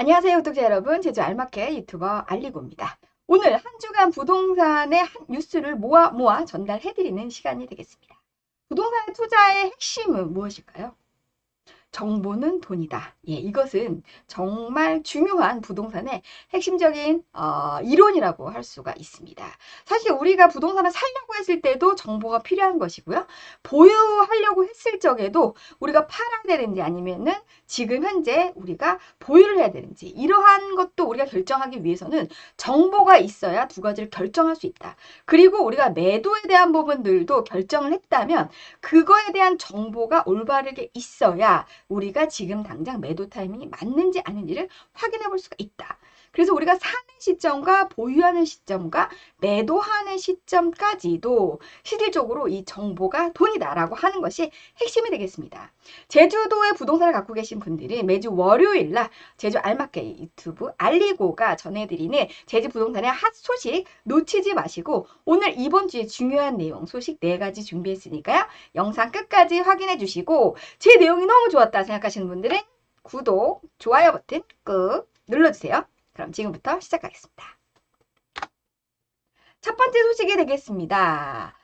안녕하세요, 구독자 여러분. 제주 알마켓 유튜버 알리고입니다. 오늘 한 주간 부동산의 한 뉴스를 모아 전달해드리는 시간이 되겠습니다. 부동산 투자의 핵심은 무엇일까요? 정보는 돈이다. 예, 이것은 정말 중요한 부동산의 핵심적인 이론이라고 할 수가 있습니다. 사실 우리가 부동산을 살려고 했을 때도 정보가 필요한 것이고요. 보유하려고 했을 적에도 우리가 팔아야 되는지 아니면은 지금 현재 우리가 보유를 해야 되는지 이러한 것도 우리가 결정하기 위해서는 정보가 있어야 두 가지를 결정할 수 있다. 그리고 우리가 매도에 대한 부분들도 결정을 했다면 그거에 대한 정보가 올바르게 있어야 우리가 지금 당장 매도 타이밍이 맞는지 아닌지를 확인해 볼 수가 있다. 그래서 우리가 사는 시점과 보유하는 시점과 매도하는 시점까지도 실질적으로 이 정보가 돈이다라고 하는 것이 핵심이 되겠습니다. 제주도에 부동산을 갖고 계신 분들이 매주 월요일 날 제주 알마켓 유튜브 알리고가 전해드리는 제주 부동산의 핫 소식 놓치지 마시고 오늘 이번 주에 중요한 내용 소식 4가지 준비했으니까요. 영상 끝까지 확인해 주시고 제 내용이 너무 좋았다 생각하시는 분들은 구독, 좋아요 버튼 꾹 눌러주세요. 그럼 지금부터 시작하겠습니다. 첫 번째 소식이 되겠습니다.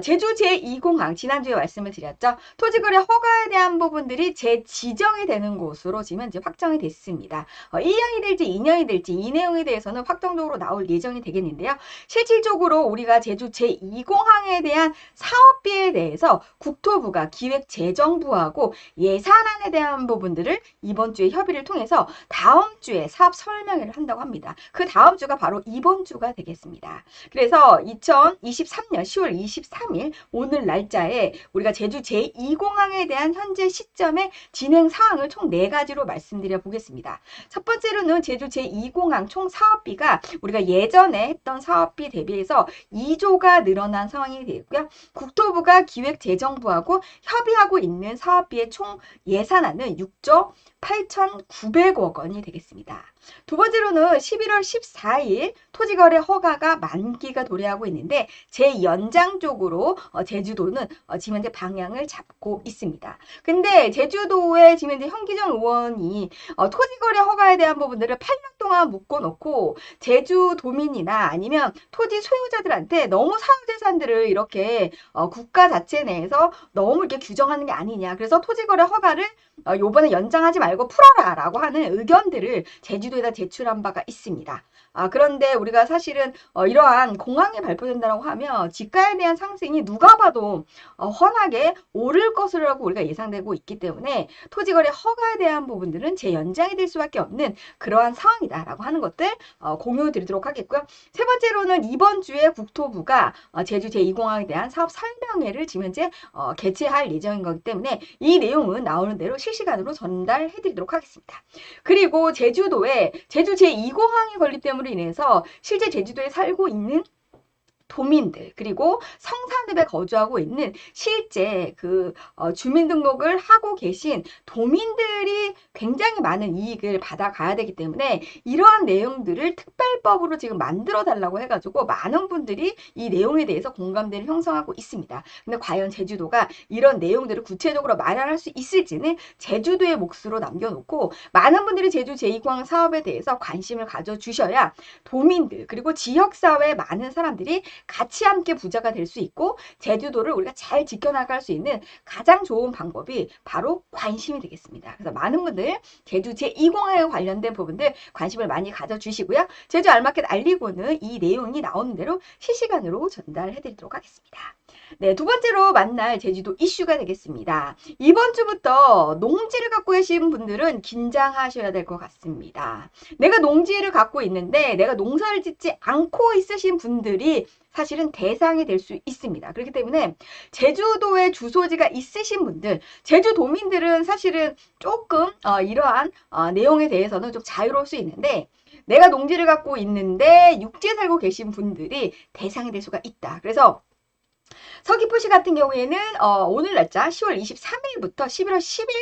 제주 제2공항 지난주에 말씀을 드렸죠. 토지거래 허가에 대한 부분들이 재지정이 되는 곳으로 지금 이제 확정이 됐습니다. 1년이 될지 2년이 될지 이 내용에 대해서는 확정적으로 나올 예정이 되겠는데요. 실질적으로 우리가 제주 제2공항에 대한 사업비에 대해서 국토부가 기획재정부하고 예산안에 대한 부분들을 이번 주에 협의를 통해서 다음 주에 사업 설명회를 한다고 합니다. 그 다음 주가 바로 이번 주가 되겠습니다. 그래서 2023년 10월 23일 오늘 날짜에 우리가 제주 제2공항에 대한 현재 시점의 진행 사항을 총 4가지로 말씀드려 보겠습니다. 첫 번째로는 제주 제2공항 총 사업비가 우리가 예전에 했던 사업비 대비해서 2조가 늘어난 상황이 되고요. 국토부가 기획재정부하고 협의하고 있는 사업비의 총 예산안은 6조 8,900억 원이 되겠습니다. 두 번째로는 11월 14일 토지거래 허가가 만기가 도래하고 있는데 제 연장 쪽으로 제주도는 지금 현재 방향을 잡고 있습니다. 근데 제주도에 지금 현재 현기정 의원이 토지거래 허가에 대한 부분들을 8년 동안 묶어놓고 제주도민이나 아니면 토지 소유자들한테 너무 사유재산들을 이렇게 국가 자체 내에서 너무 이렇게 규정하는 게 아니냐. 그래서 토지거래 허가를 요번에 연장하지 말고 풀어라 라고 하는 의견들을 제주도에다 제출한 바가 있습니다. 그런데 우리가 사실은 이러한 공항이 발표된다고 하면 집가에 대한 상승이 누가 봐도 훤하게 오를 것이라고 우리가 예상되고 있기 때문에 토지거래 허가에 대한 부분들은 재연장이 될 수밖에 없는 그러한 상황이다라고 하는 것들 공유 드리도록 하겠고요. 세 번째로는 이번 주에 국토부가 제주 제2공항에 대한 사업 설명회를 지금 현재 개최할 예정인 거기 때문에 이 내용은 나오는 대로 실시간으로 전달해 드리도록 하겠습니다. 그리고 제주도에 제주 제2공항이 건립됨으로 인해서 실제 제주도에 살고 있는 도민들 그리고 성산읍에 거주하고 있는 실제 주민등록을 하고 계신 도민들이 굉장히 많은 이익을 받아가야 되기 때문에 이러한 내용들을 특별법으로 지금 만들어 달라고 해가지고 많은 분들이 이 내용에 대해서 공감대를 형성하고 있습니다. 근데 과연 제주도가 이런 내용들을 구체적으로 마련할 수 있을지는 제주도의 몫으로 남겨놓고 많은 분들이 제주 제2공항 사업에 대해서 관심을 가져주셔야 도민들 그리고 지역사회 많은 사람들이 같이 함께 부자가 될 수 있고 제주도를 우리가 잘 지켜나갈 수 있는 가장 좋은 방법이 바로 관심이 되겠습니다. 그래서 많은 분들 제주 제2공항에 관련된 부분들 관심을 많이 가져주시고요. 제주 알마켓 알리고는 이 내용이 나오는 대로 실시간으로 전달해 드리도록 하겠습니다. 네, 두 번째로 만날 제주도 이슈가 되겠습니다. 이번 주부터 농지를 갖고 계신 분들은 긴장하셔야 될 것 같습니다. 내가 농지를 갖고 있는데 내가 농사를 짓지 않고 있으신 분들이 사실은 대상이 될 수 있습니다. 그렇기 때문에 제주도에 주소지가 있으신 분들, 제주도민들은 사실은 조금 이러한 내용에 대해서는 좀 자유로울 수 있는데 내가 농지를 갖고 있는데 육지에 살고 계신 분들이 대상이 될 수가 있다. 그래서 서귀포시 같은 경우에는 오늘 날짜 10월 23일부터 11월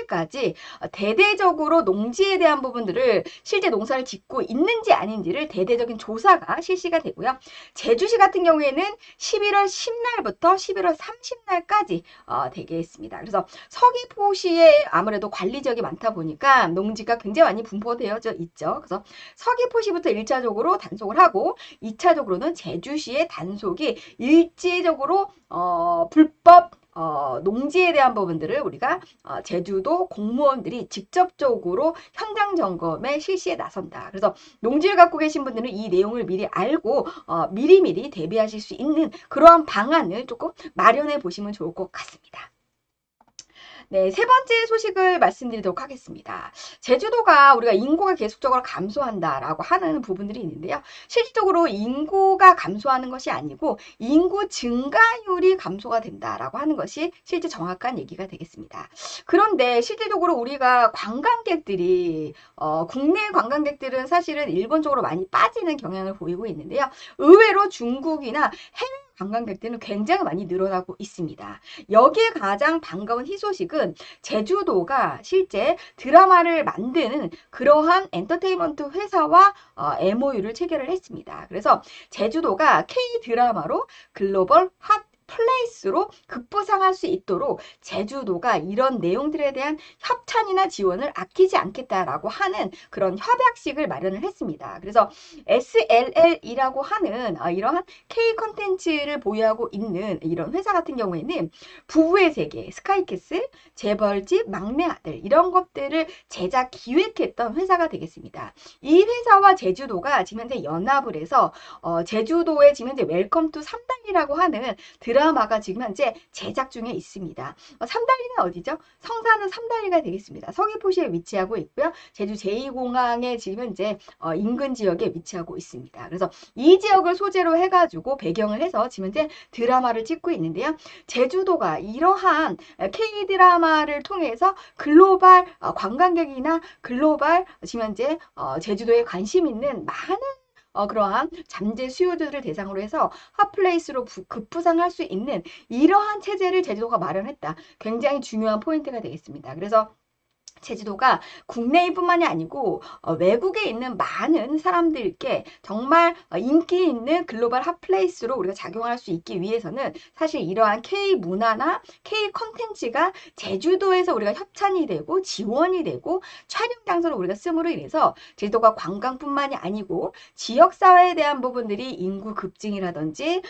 10일까지 대대적으로 농지에 대한 부분들을 실제 농사를 짓고 있는지 아닌지를 대대적인 조사가 실시가 되고요. 제주시 같은 경우에는 11월 10날부터 11월 30날까지 되겠습니다. 그래서 서귀포시에 아무래도 관리 지역이 많다 보니까 농지가 굉장히 많이 분포되어져 있죠. 그래서 서귀포시부터 1차적으로 단속을 하고 2차적으로는 제주시의 단속이 일제적으로 불법 농지에 대한 부분들을 우리가 제주도 공무원들이 직접적으로 현장 점검에 실시에 나선다. 그래서 농지를 갖고 계신 분들은 이 내용을 미리 알고 미리미리 대비하실 수 있는 그러한 방안을 조금 마련해 보시면 좋을 것 같습니다. 네, 세 번째 소식을 말씀드리도록 하겠습니다. 제주도가 우리가 인구가 계속적으로 감소한다라고 하는 부분들이 있는데요. 실질적으로 인구가 감소하는 것이 아니고 인구 증가율이 감소가 된다라고 하는 것이 실제 정확한 얘기가 되겠습니다. 그런데 실질적으로 우리가 관광객들이 국내 관광객들은 사실은 일본 쪽으로 많이 빠지는 경향을 보이고 있는데요. 의외로 중국이나 해외 관광객들은 굉장히 많이 늘어나고 있습니다. 여기에 가장 반가운 희소식은 제주도가 실제 드라마를 만드는 그러한 엔터테인먼트 회사와 MOU를 체결을 했습니다. 그래서 제주도가 K-드라마로 글로벌 핫 플레이스로 급부상할 수 있도록 제주도가 이런 내용들에 대한 협찬이나 지원을 아끼지 않겠다라고 하는 그런 협약식을 마련을 했습니다. 그래서 SLL이라고 하는 이러한 K 컨텐츠를 보유하고 있는 이런 회사 같은 경우에는 부부의 세계, 스카이캐슬, 재벌집, 막내 아들 이런 것들을 제작 기획했던 회사가 되겠습니다. 이 회사와 제주도가 지금 현재 연합을 해서 제주도의 지금 현재 웰컴 투 삼달리라고 하는 드라마가 지금 현재 제작 중에 있습니다. 삼달리는 어디죠? 성산은 삼달리가 되겠습니다. 서귀포시에 위치하고 있고요. 제주 제2공항의 지금 현재 인근 지역에 위치하고 있습니다. 그래서 이 지역을 소재로 해가지고 배경을 해서 지금 현재 드라마를 찍고 있는데요. 제주도가 이러한 K-드라마를 통해서 글로벌 관광객이나 글로벌 지금 현재 제주도에 관심 있는 많은 그러한 잠재 수요자들을 대상으로 해서 핫플레이스로 급부상할 수 있는 이러한 체제를 제주도가 마련했다. 굉장히 중요한 포인트가 되겠습니다. 그래서 제주도가 국내뿐만이 아니고 외국에 있는 많은 사람들께 정말 인기 있는 글로벌 핫플레이스로 우리가 작용할 수 있기 위해서는 사실 이러한 K 문화나 K 컨텐츠가 제주도에서 우리가 협찬이 되고 지원이 되고 촬영 장소를 우리가 씀으로 인해서 제주도가 관광뿐만이 아니고 지역사회에 대한 부분들이 인구 급증이라든지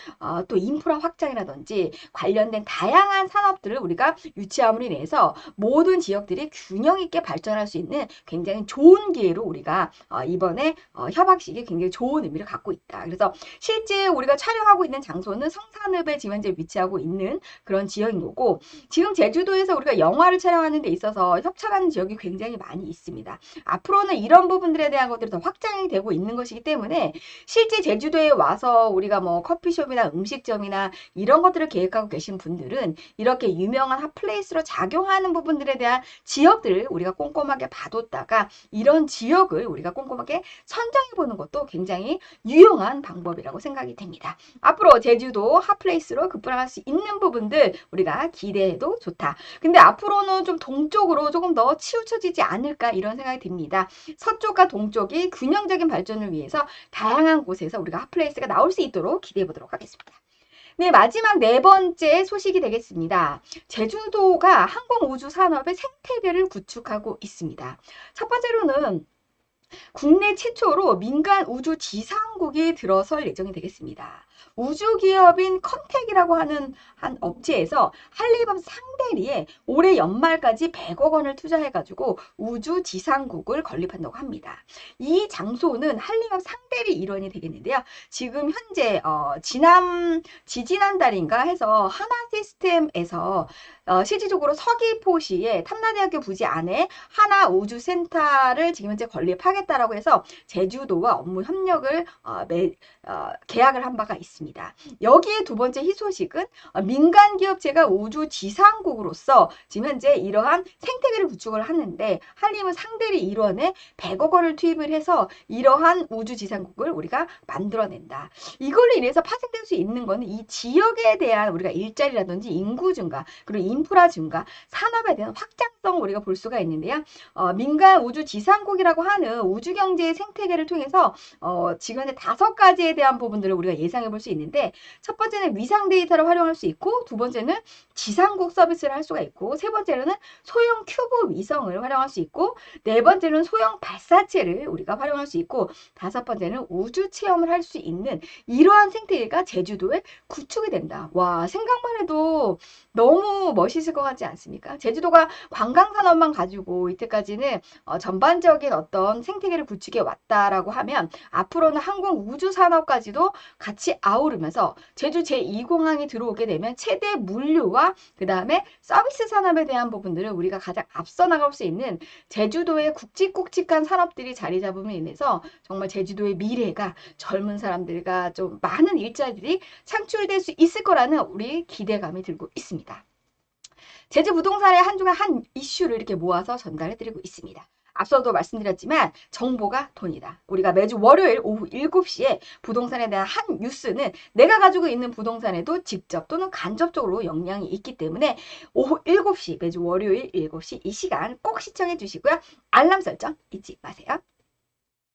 또 인프라 확장이라든지 관련된 다양한 산업들을 우리가 유치함으로 인해서 모든 지역들이 균형 있게 발전할 수 있는 굉장히 좋은 기회로 우리가 이번에 협약식이 굉장히 좋은 의미를 갖고 있다. 그래서 실제 우리가 촬영하고 있는 장소는 성산읍에 지금 현재 위치하고 있는 그런 지역인 거고 지금 제주도에서 우리가 영화를 촬영하는 데 있어서 협찬하는 지역이 굉장히 많이 있습니다. 앞으로는 이런 부분들에 대한 것들이 더 확장이 되고 있는 것이기 때문에 실제 제주도에 와서 우리가 뭐 커피숍이나 음식점이나 이런 것들을 계획하고 계신 분들은 이렇게 유명한 핫플레이스로 작용하는 부분들에 대한 지역들을 우리가 꼼꼼하게 봐뒀다가 이런 지역을 우리가 꼼꼼하게 선정해보는 것도 굉장히 유용한 방법이라고 생각이 됩니다. 앞으로 제주도 핫플레이스로 급부상할 수 있는 부분들 우리가 기대해도 좋다. 근데 앞으로는 좀 동쪽으로 조금 더 치우쳐지지 않을까 이런 생각이 듭니다. 서쪽과 동쪽이 균형적인 발전을 위해서 다양한 곳에서 우리가 핫플레이스가 나올 수 있도록 기대해보도록 하겠습니다. 네, 마지막 네 번째 소식이 되겠습니다. 제주도가 항공우주 산업의 생태계를 구축하고 있습니다. 첫 번째로는 국내 최초로 민간 우주 지상국이 들어설 예정이 되겠습니다. 우주기업인 컨텍이라고 하는 한 업체에서 한리범 상대리에 올해 연말까지 100억 원을 투자해가지고 우주 지상국을 건립한다고 합니다. 이 장소는 한리범 상대리 일원이 되겠는데요. 지금 현재 지지난달인가 해서 하나시스템에서 실질적으로 서귀포시에 탐나대학교 부지 안에 하나우주센터를 지금 현재 건립하겠다라고 해서 제주도와 업무 협력을 계약을 한 바가 있습니다. 있습니다. 여기에 두 번째 희소식은 민간 기업체가 우주 지상국으로서 지금 현재 이러한 생태계를 구축을 하는데 한림은 상대리 일원에 100억 원을 투입을 해서 이러한 우주 지상국을 우리가 만들어낸다. 이걸로 인해서 파생될 수 있는 거는 이 지역에 대한 우리가 일자리라든지 인구 증가, 그리고 인프라 증가, 산업에 대한 확장성 우리가 볼 수가 있는데요. 민간 우주 지상국이라고 하는 우주 경제의 생태계를 통해서 지금 현재 5가지에 대한 부분들을 우리가 예상해 볼 수 있는데, 첫 번째는 위상 데이터를 활용할 수 있고, 두 번째는 지상국 서비스를 할 수가 있고, 세 번째로는 소형 큐브 위성을 활용할 수 있고, 네 번째는 소형 발사체를 우리가 활용할 수 있고, 다섯 번째는 우주 체험을 할 수 있는 이러한 생태계가 제주도에 구축이 된다. 와, 생각만 해도 너무 멋있을 것 같지 않습니까? 제주도가 관광산업만 가지고 이때까지는 전반적인 어떤 생태계를 구축해 왔다라고 하면 앞으로는 항공 우주 산업까지도 같이 아우르면서 제주 제2공항이 들어오게 되면 최대 물류와 그 다음에 서비스 산업에 대한 부분들을 우리가 가장 앞서 나갈 수 있는 제주도의 굵직굵직한 산업들이 자리 잡음으로 인해서 정말 제주도의 미래가 젊은 사람들과 좀 많은 일자리들이 창출될 수 있을 거라는 우리 기대감이 들고 있습니다. 제주 부동산의 한 주간 한 이슈를 이렇게 모아서 전달해 드리고 있습니다. 앞서도 말씀드렸지만 정보가 돈이다. 우리가 매주 월요일 오후 7시에 부동산에 대한 한 뉴스는 내가 가지고 있는 부동산에도 직접 또는 간접적으로 영향이 있기 때문에 오후 7시 매주 월요일 7시 이 시간 꼭 시청해 주시고요. 알람 설정 잊지 마세요.